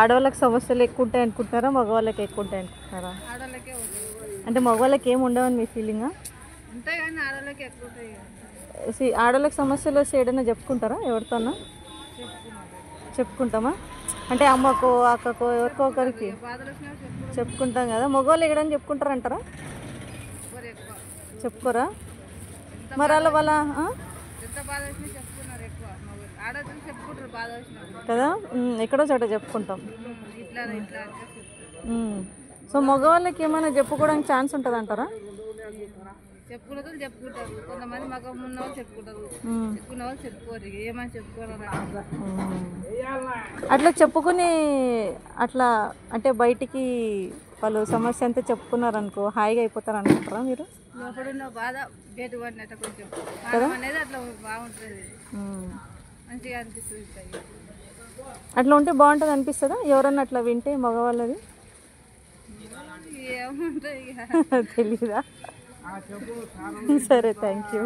ఆడవాళ్ళకి సమస్యలు ఎక్కువ ఉంటాయి అనుకుంటున్నారా, మగవాళ్ళకి ఎక్కువ ఉంటాయి అనుకుంటున్నారా? అంటే మగవాళ్ళకి ఏమి ఉండవని మీ ఫీలింగా? ఆడవాళ్ళకి సమస్యలు వస్తే ఏదైనా చెప్పుకుంటారా ఎవరితోన్నా? చెప్పుకుంటామా? అంటే అమ్మకో అక్కకో ఎవరికో ఒకరికి చెప్పుకుంటాం కదా. మగవాళ్ళు ఎక్కడని చెప్పుకుంటారంటారా? చెప్పుకోరా? మరి అలా వాళ్ళ కదా ఎక్కడో చోట చెప్పుకుంటాం. సో మగవాళ్ళకి ఏమైనా చెప్పుకోవడానికి ఛాన్స్ ఉంటుంది అంటారా? చెప్పుకుంటారు కొంతమంది మగం ఉన్న వాళ్ళు చెప్పుకుంటారు, చెప్పుకున్న వాళ్ళు చెప్పుకోరు, ఏమని చెప్పుకోరు. అట్లా చెప్పుకుని అట్లా అంటే బయటికి వాళ్ళు సమస్య అంతా చెప్పుకున్నారనుకో హాయిగా అయిపోతారు అనుకుంటారా మీరు? లోపడున్న బాధ బయట పడినట్టు కొంచెం అనేది అట్లా బాగుంటుంది, మంచిగా అనిపిస్తుంది. అట్లా ఉంటే బాగుంటుంది అనిపిస్తుందా ఎవరన్నా అట్లా వింటే మగవాళ్ళది? ఏముంటుంది తెలీదా? సరే, థ్యాంక్ యూ.